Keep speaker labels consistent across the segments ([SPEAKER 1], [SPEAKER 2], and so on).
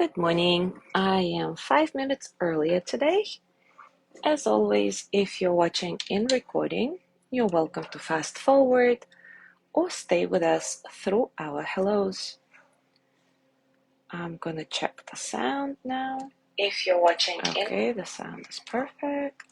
[SPEAKER 1] Good morning. I am 5 minutes earlier today. As always, if you're watching in recording, you're welcome to fast forward or stay with us through our hellos. I'm gonna check the sound now.
[SPEAKER 2] If you're watching
[SPEAKER 1] Okay, the sound is perfect.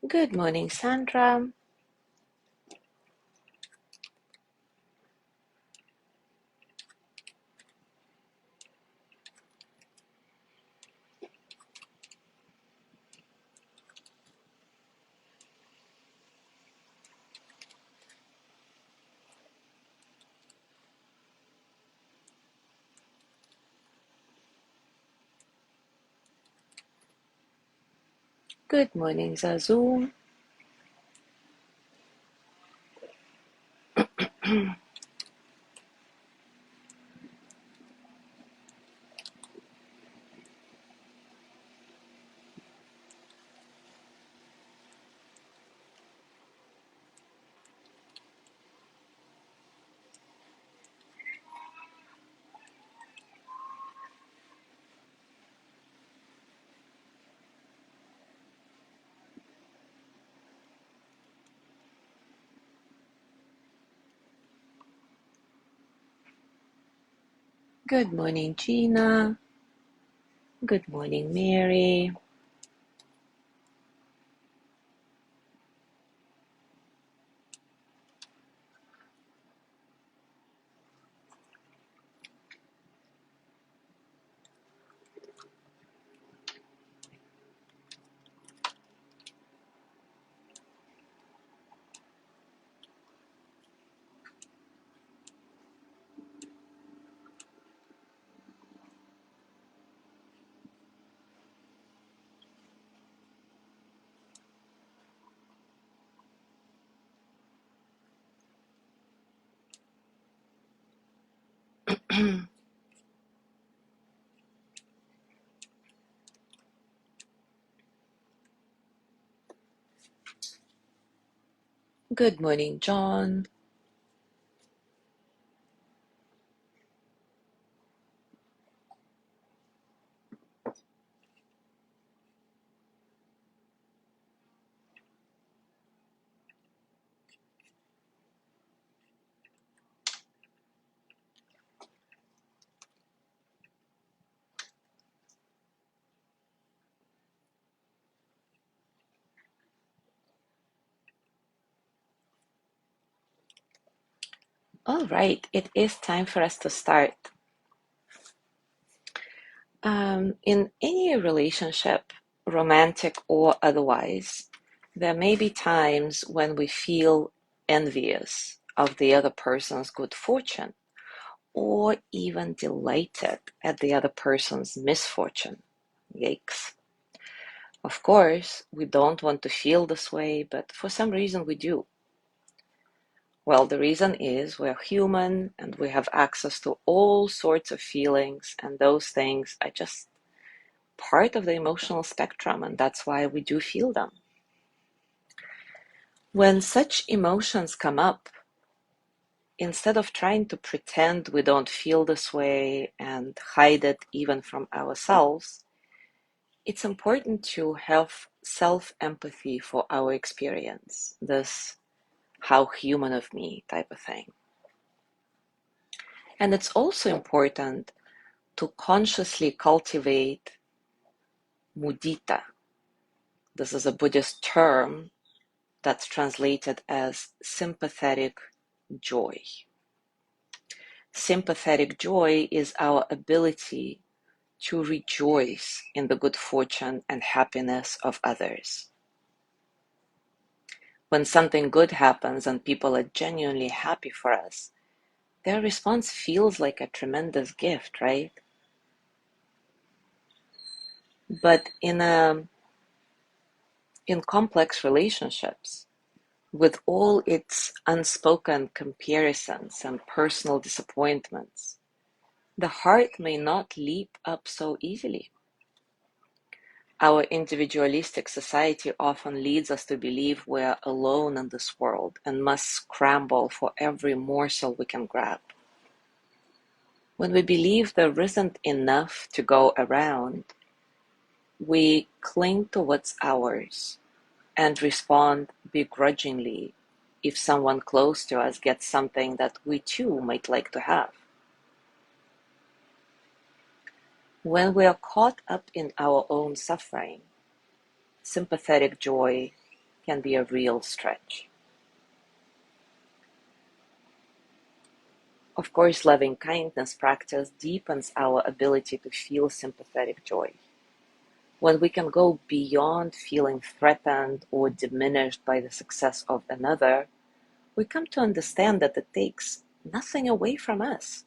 [SPEAKER 1] Good morning, Sandra. Good morning, Zazu. Good morning, Gina. Good morning, Mary. Good morning, John. All right, it is time for us to start. In any relationship, romantic or otherwise, there may be times when we feel envious of the other person's good fortune or even delighted at the other person's misfortune. Yikes. Of course, we don't want to feel this way, but for some reason we do. Well, the reason is we're human and we have access to all sorts of feelings, and those things are just part of the emotional spectrum, and that's why we do feel them. When such emotions come up, instead of trying to pretend we don't feel this way and hide it even from ourselves, it's important to have self-empathy for our experience, this how human of me type of thing. And it's also important to consciously cultivate mudita. This is a Buddhist term that's translated as sympathetic joy. Sympathetic joy is our ability to rejoice in the good fortune and happiness of others. When something good happens and people are genuinely happy for us, their response feels like a tremendous gift, right? But in complex relationships, with all its unspoken comparisons and personal disappointments, the heart may not leap up so easily. Our individualistic society often leads us to believe we're alone in this world and must scramble for every morsel we can grab. When we believe there isn't enough to go around, we cling to what's ours and respond begrudgingly if someone close to us gets something that we too might like to have. When we are caught up in our own suffering, sympathetic joy can be a real stretch. Of course, loving kindness practice deepens our ability to feel sympathetic joy. When we can go beyond feeling threatened or diminished by the success of another, we come to understand that it takes nothing away from us.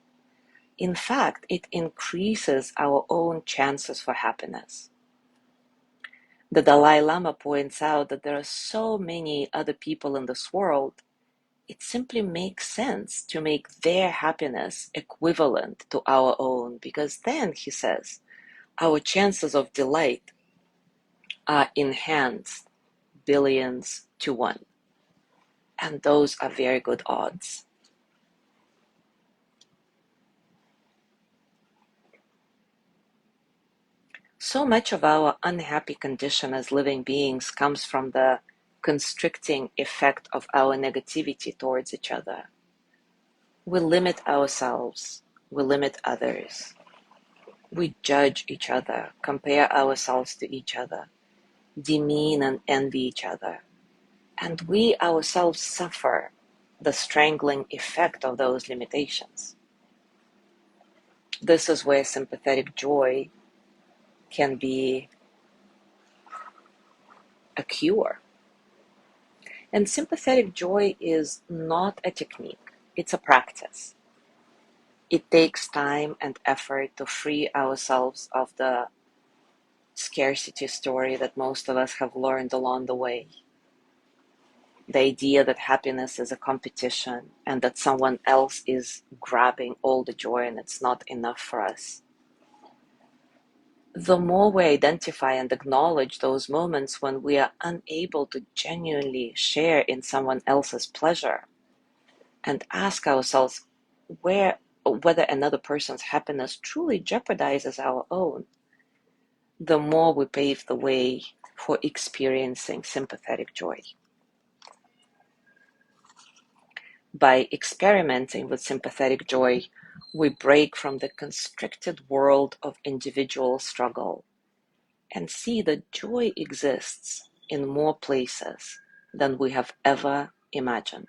[SPEAKER 1] In fact, it increases our own chances for happiness. The Dalai Lama points out that there are so many other people in this world, it simply makes sense to make their happiness equivalent to our own, because then, he says, our chances of delight are enhanced billions to one. And those are very good odds. So much of our unhappy condition as living beings comes from the constricting effect of our negativity towards each other. We limit ourselves, we limit others, we judge each other, compare ourselves to each other, demean and envy each other, and we ourselves suffer the strangling effect of those limitations. This is where sympathetic joy can be a cure. And sympathetic joy is not a technique, it's a practice. It takes time and effort to free ourselves of the scarcity story that most of us have learned along the way. The idea that happiness is a competition and that someone else is grabbing all the joy and it's not enough for us. The more we identify and acknowledge those moments when we are unable to genuinely share in someone else's pleasure and ask ourselves whether another person's happiness truly jeopardizes our own, the more we pave the way for experiencing sympathetic joy. By experimenting with sympathetic joy, we break from the constricted world of individual struggle and see that joy exists in more places than we have ever imagined.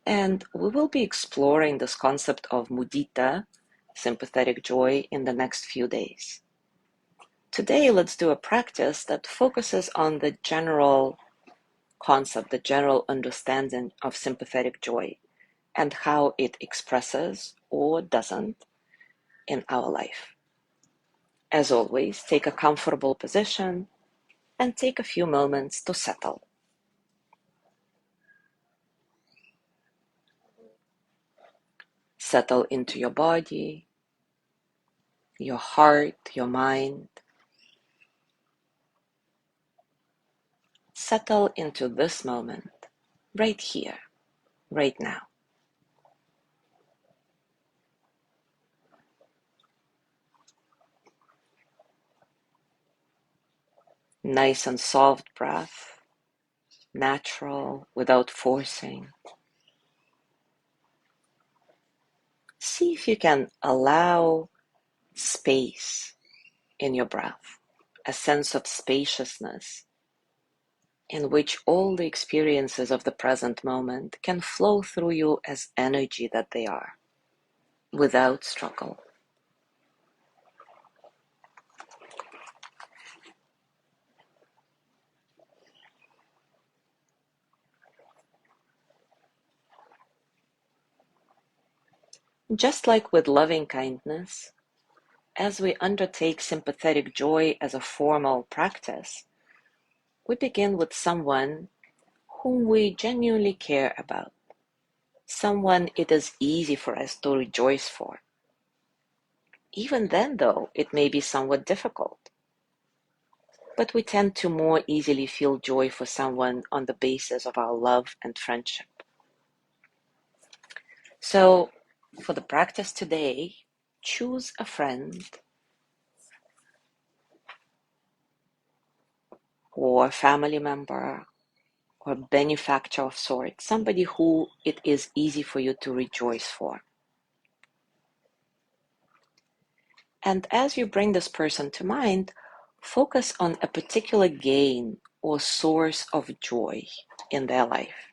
[SPEAKER 1] And we will be exploring this concept of mudita, sympathetic joy, in the next few days. Today, let's do a practice that focuses on the general concept, the general understanding of sympathetic joy and how it expresses or doesn't in our life. As always, take a comfortable position and take a few moments to settle. Settle into your body, your heart, your mind. Settle into this moment, right here, right now. Nice and soft breath, natural, without forcing. See if you can allow space in your breath, a sense of spaciousness in which all the experiences of the present moment can flow through you as energy that they are, without struggle. Just like with loving kindness, as we undertake sympathetic joy as a formal practice, we begin with someone whom we genuinely care about, someone it is easy for us to rejoice for. Even then, though, it may be somewhat difficult, but we tend to more easily feel joy for someone on the basis of our love and friendship. So, for the practice today, choose a friend or family member or benefactor of sorts, somebody who it is easy for you to rejoice for. And as you bring this person to mind, focus on a particular gain or source of joy in their life.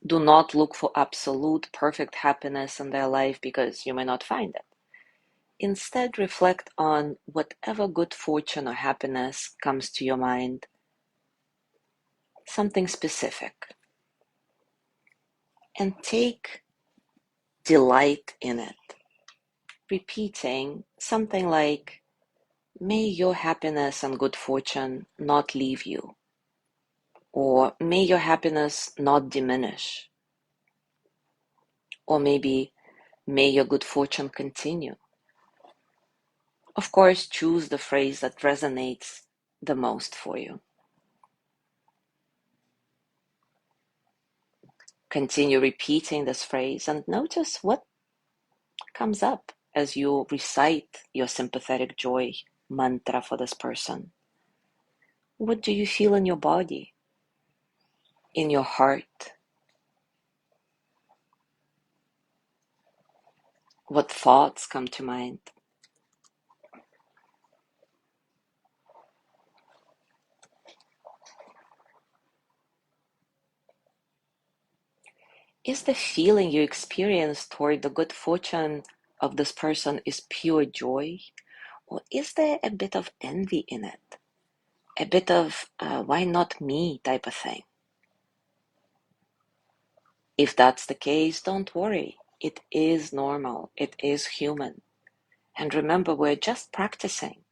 [SPEAKER 1] Do not look for absolute perfect happiness in their life because you may not find it. Instead, reflect on whatever good fortune or happiness comes to your mind, something specific, and take delight in it, repeating something like, "May your happiness and good fortune not leave you," or "May your happiness not diminish," or maybe "May your good fortune continue." Of course, choose the phrase that resonates the most for you. Continue repeating this phrase and notice what comes up as you recite your sympathetic joy mantra for this person. What do you feel in your body, in your heart? What thoughts come to mind? Is the feeling you experience toward the good fortune of this person is pure joy? Or is there a bit of envy in it? A bit of why not me type of thing? If that's the case, don't worry. It is normal. It is human. And remember, we're just practicing.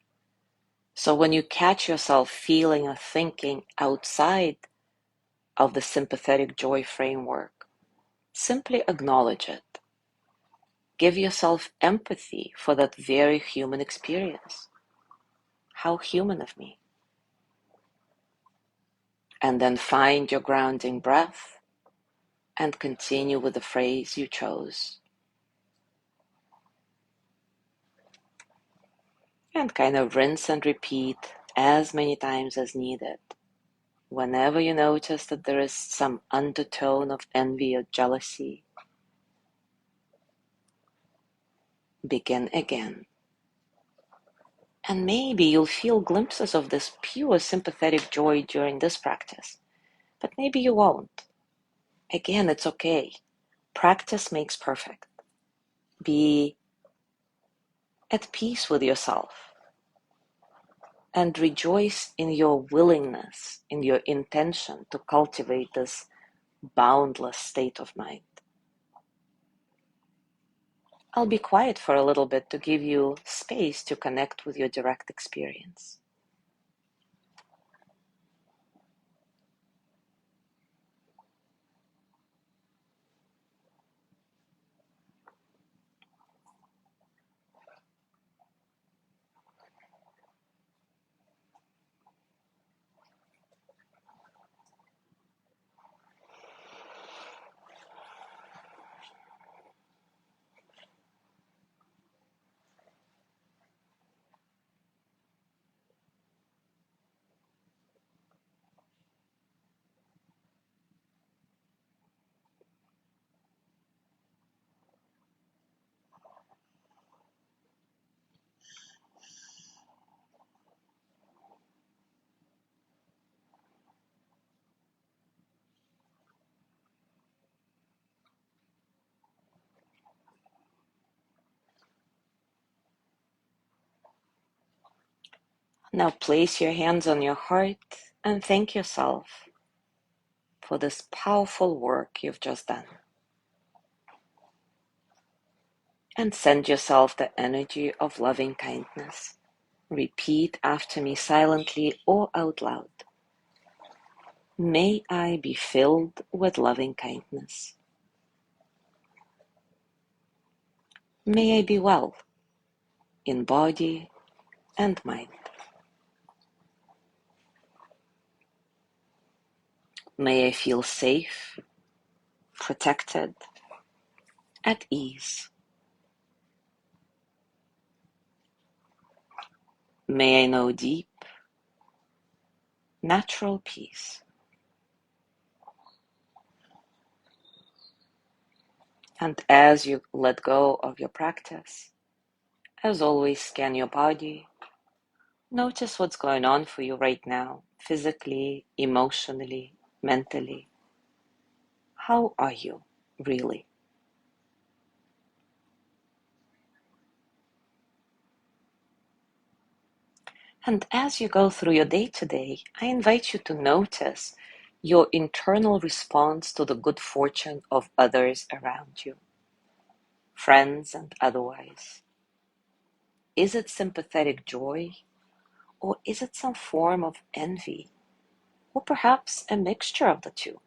[SPEAKER 1] So when you catch yourself feeling or thinking outside of the sympathetic joy framework, simply acknowledge it. Give yourself empathy for that very human experience. How human of me. And then find your grounding breath and continue with the phrase you chose. And kind of rinse and repeat as many times as needed. Whenever you notice that there is some undertone of envy or jealousy, begin again. And maybe you'll feel glimpses of this pure sympathetic joy during this practice, but maybe you won't. Again, it's okay. Practice makes perfect. Be at peace with yourself and rejoice in your willingness, in your intention to cultivate this boundless state of mind. I'll be quiet for a little bit to give you space to connect with your direct experience. Now place your hands on your heart and thank yourself for this powerful work you've just done. And send yourself the energy of loving kindness. Repeat after me silently or out loud. May I be filled with loving kindness. May I be well in body and mind. May I feel safe, protected, at ease. May I know deep, natural peace. And as you let go of your practice, as always, scan your body. Notice what's going on for you right now, physically, emotionally, mentally. How are you, really? And as you go through your day-to-day, I invite you to notice your internal response to the good fortune of others around you, friends and otherwise. Is it sympathetic joy, or is it some form of envy, or perhaps a mixture of the two?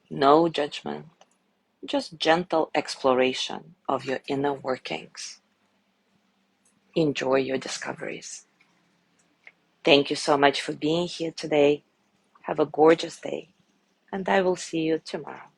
[SPEAKER 1] No judgment, just gentle exploration of your inner workings. Enjoy your discoveries. Thank you so much for being here today. Have a gorgeous day, and I will see you tomorrow.